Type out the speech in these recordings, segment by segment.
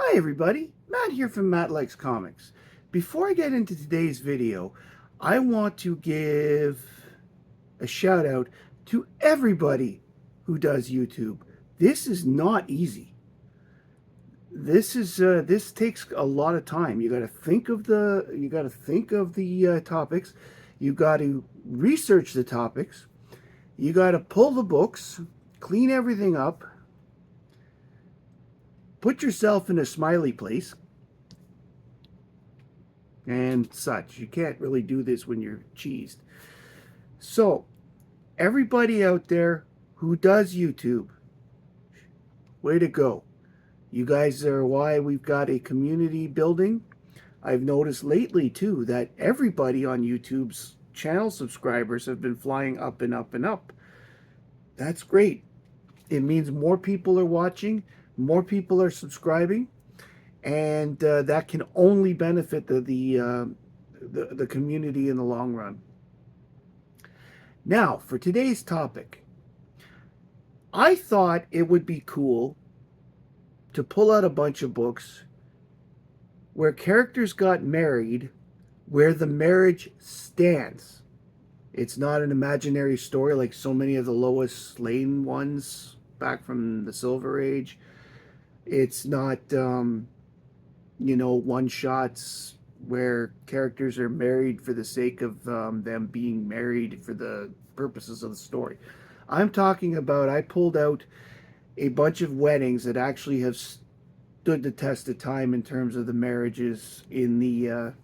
Hi everybody, Matt here from Matt Likes Comics. Before I get into today's video, I want to give a shout out to everybody who does YouTube. This is not easy. This takes a lot of time. You got to think of the topics. You got to research the topics. You got to pull the books, clean everything up, put yourself in a smiley place, and such. You can't really do this when you're cheesed. So, everybody out there who does YouTube, way to go. You guys are why we've got a community building. I've noticed lately, too, that everybody on YouTube's channel subscribers have been flying up and up and up. That's great. It means more people are watching, more people are subscribing, and that can only benefit the community in the long run. Now, for today's topic, I thought it would be cool to pull out a bunch of books where characters got married, where the marriage stands. It's not an imaginary story like so many of the Lois Lane ones back from the Silver Age. It's not, one shots where characters are married for the sake of them being married for the purposes of the story. I'm talking about, I pulled out a bunch of weddings that actually have stood the test of time in terms of the marriages in the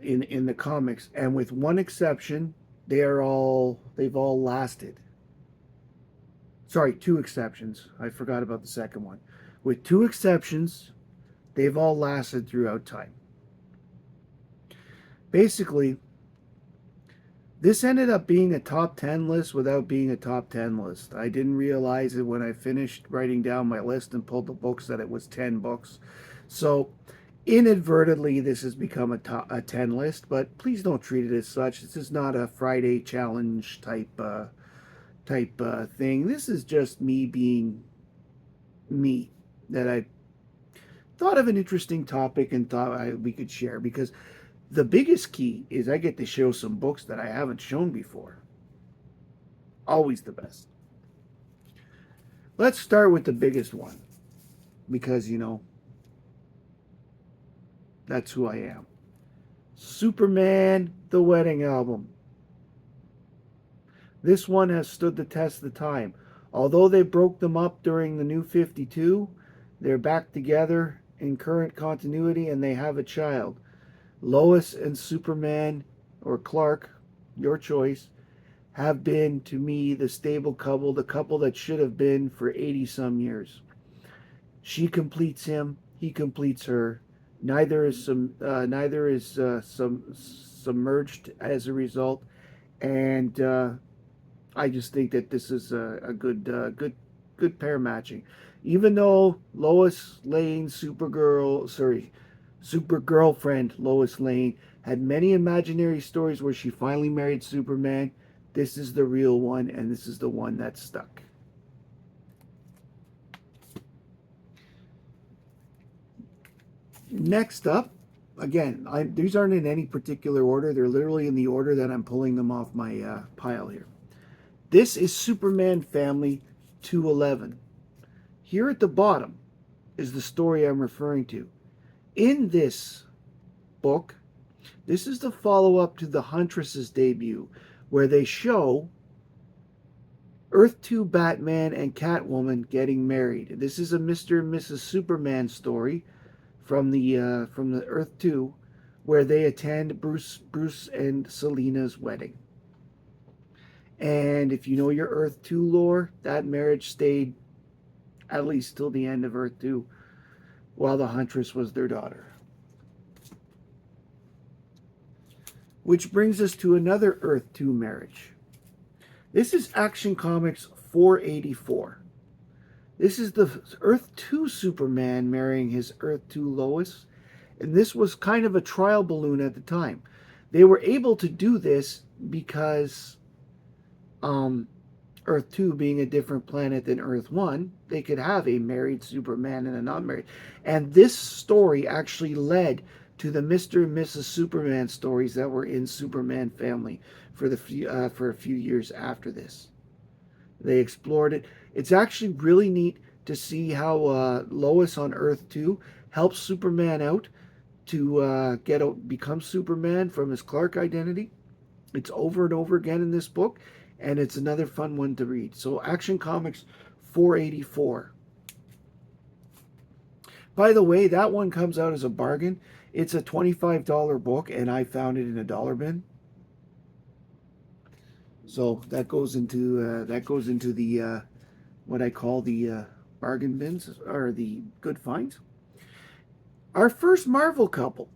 in the comics, and with one exception, they've all lasted. Sorry, two exceptions. I forgot about the second one. With two exceptions, they've all lasted throughout time. Basically, this ended up being a top 10 list without being a top 10 list. I didn't realize it when I finished writing down my list and pulled the books that it was 10 books. So, inadvertently, this has become a 10 list, but please don't treat it as such. This is not a Friday challenge type thing. This is just me being me, that I thought of an interesting topic and thought we could share, because the biggest key is I get to show some books that I haven't shown before. Always the best. Let's start with the biggest one, because, that's who I am. Superman, the Wedding Album. This one has stood the test of time. Although they broke them up during the New 52, they're back together in current continuity and they have a child. Lois and Superman, or Clark, your choice, have been, to me, the stable couple, the couple that should have been for 80 some years. She completes him, he completes her. Neither is submerged as a result, and I just think that this is a good pair matching. Even though Lois Lane, Super Girlfriend Lois Lane had many imaginary stories where she finally married Superman, this is the real one, and this is the one that stuck. Next up, again, these aren't in any particular order. They're literally in the order that I'm pulling them off my pile here. This is Superman Family 211. Here at the bottom is the story I'm referring to. In this book, this is the follow-up to the Huntress's debut, where they show Earth 2 Batman and Catwoman getting married. This is a Mr. and Mrs. Superman story from the Earth 2, where they attend Bruce and Selina's wedding. And if you know your Earth 2 lore, that marriage stayed at least till the end of Earth 2, while the Huntress was their daughter. Which brings us to another Earth 2 marriage. This is Action Comics 484. This is the Earth 2 Superman marrying his Earth 2 Lois, and this was kind of a trial balloon at the time. They were able to do this because Earth 2 being a different planet than Earth 1, they could have a married Superman and a non married. And this story actually led to the Mr. and Mrs. Superman stories that were in Superman Family for a few years after this. They explored it. It's actually really neat to see how Lois on Earth 2 helps Superman out to become Superman from his Clark identity. It's over and over again in this book, and it's another fun one to read. So, Action Comics 484. By the way, that one comes out as a bargain. It's a $25 book, and I found it in a dollar bin. So that goes into the what I call the bargain bins, or the good finds. Our first Marvel couple.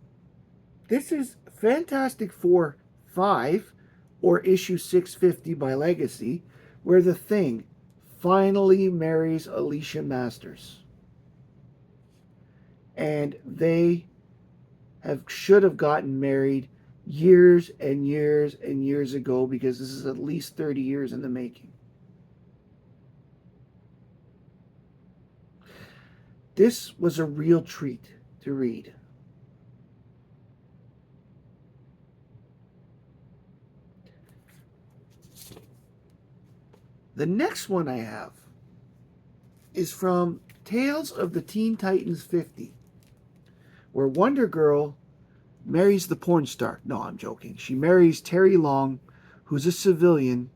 This is Fantastic Four 5, or issue 650 by Legacy, where the Thing finally marries Alicia Masters. And they should have gotten married years and years and years ago, because this is at least 30 years in the making. This was a real treat to read. The next one I have is from Tales of the Teen Titans 50, where Wonder Girl marries the porn star. No, I'm joking. She marries Terry Long, who's a civilian,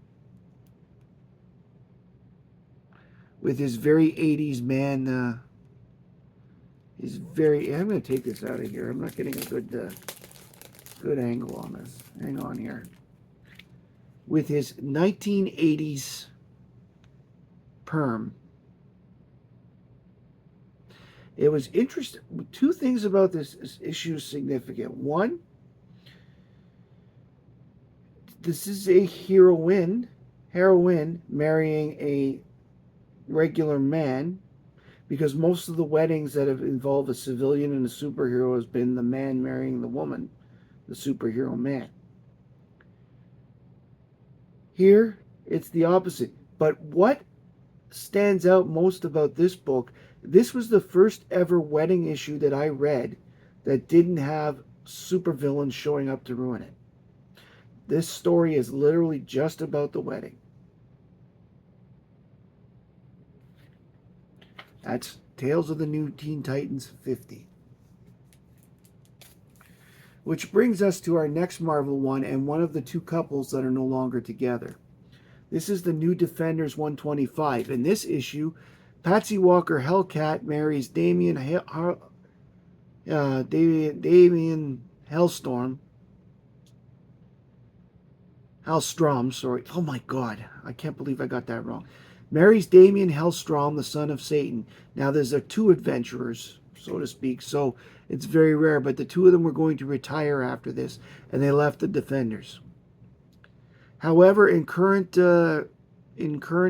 with his very 80s man. I'm going to take this out of here. I'm not getting a good angle on this. Hang on here. With his 1980s perm. It was interesting. Two things about this issue is significant. One, this is a heroine marrying a regular man, because most of the weddings that have involved a civilian and a superhero has been the man marrying the woman, the superhero man. Here, it's the opposite. But what stands out most about this book, this was the first ever wedding issue that I read that didn't have supervillains showing up to ruin it. This story is literally just about the wedding. That's Tales of the New Teen Titans 50. Which brings us to our next Marvel one, and one of the two couples that are no longer together. This is the New Defenders 125. In this issue, Patsy Walker Hellcat marries Damien Hellstrom. Sorry. Oh my God. I can't believe I got that wrong. Marries Damien Hellstrom, the son of Satan. Now, there's two adventurers, so to speak, so it's very rare, but the two of them were going to retire after this, and they left the Defenders. However, in current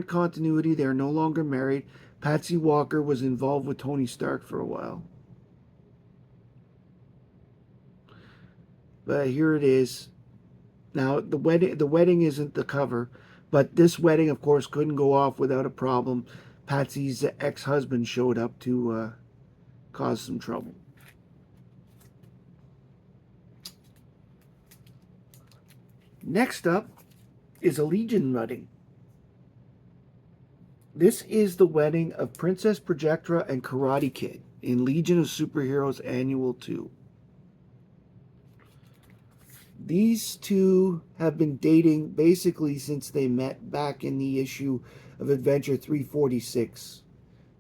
continuity, they are no longer married. Patsy Walker was involved with Tony Stark for a while. But here it is. Now, the wedding isn't the cover, but this wedding, of course, couldn't go off without a problem. Patsy's ex-husband showed up to cause some trouble. Next up is a Legion wedding. This is the wedding of Princess Projectra and Karate Kid in Legion of Superheroes Annual 2. These two have been dating basically since they met back in the issue of Adventure 346,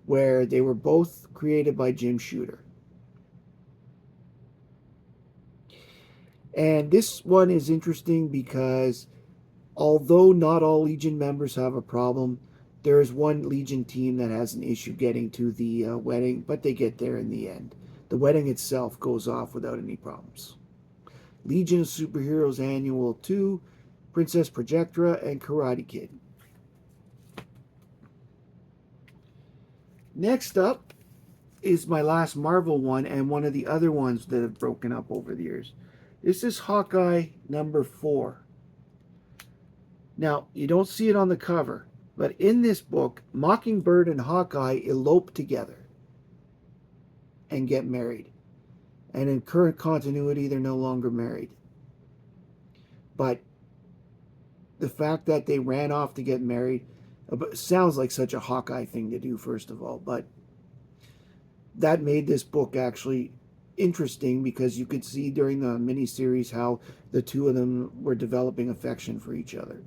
where they were both created by Jim Shooter. And this one is interesting because although not all Legion members have a problem, there is one Legion team that has an issue getting to the wedding, but they get there in the end. The wedding itself goes off without any problems. Legion of Superheroes Annual 2, Princess Projectra and Karate Kid. Next up is my last Marvel one, and one of the other ones that have broken up over the years. This is Hawkeye number 4. Now, you don't see it on the cover, But in this book, Mockingbird and Hawkeye elope together and get married. And in current continuity, they're no longer married. But the fact that they ran off to get married sounds like such a Hawkeye thing to do, first of all. But that made this book actually interesting because you could see during the miniseries how the two of them were developing affection for each other.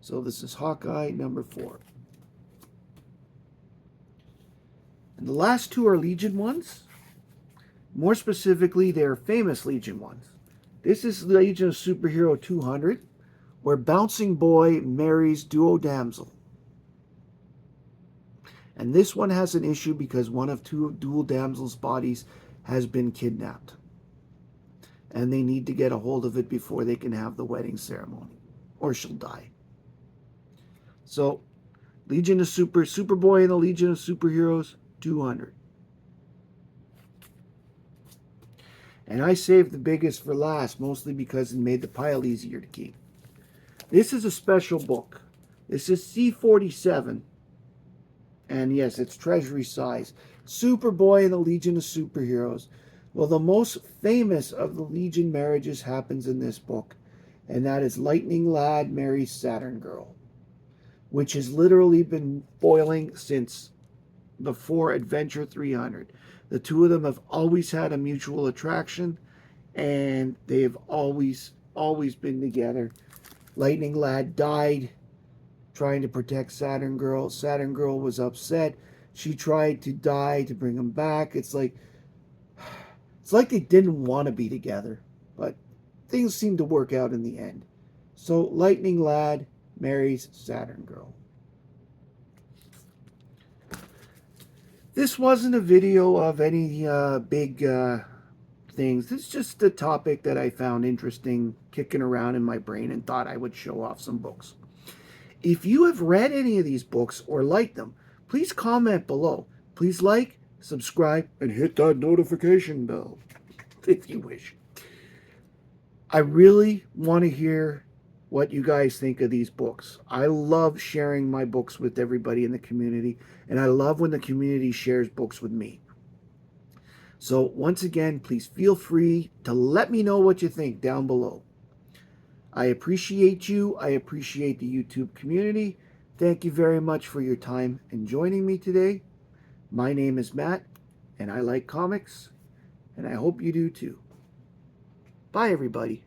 So this is Hawkeye number 4. And the last two are Legion ones. More specifically, they're famous Legion ones. This is Legion of Superhero 200, where Bouncing Boy marries Duo Damsel. And this one has an issue because one of two of Dual Damsel's bodies has been kidnapped. And they need to get a hold of it before they can have the wedding ceremony, or she'll die. So, Legion of Superboy and the Legion of Superheroes 200. And I saved the biggest for last, mostly because it made the pile easier to keep. This is a special book. This is C47. And yes, it's treasury size. Superboy and the Legion of Superheroes. Well, the most famous of the Legion marriages happens in this book. And that is Lightning Lad marries Saturn Girl, which has literally been boiling since before Adventure 300. The two of them have always had a mutual attraction, and they have always been together. Lightning Lad died trying to protect Saturn Girl. Saturn Girl was upset. She tried to die to bring him back. It's like they didn't want to be together, but things seem to work out in the end. So Lightning Lad marries Saturn Girl. This wasn't a video of any big things. This is just a topic that I found interesting, kicking around in my brain, and thought I would show off some books. If you have read any of these books or like them, please comment below. Please like, subscribe, and hit that notification bell if you wish. I really want to hear what you guys think of these books. I love sharing my books with everybody in the community, and I love when the community shares books with me. So once again, please feel free to let me know what you think down below. I appreciate you. I appreciate the YouTube community. Thank you very much for your time and joining me today. My name is Matt, and I like comics, and I hope you do too. Bye, everybody.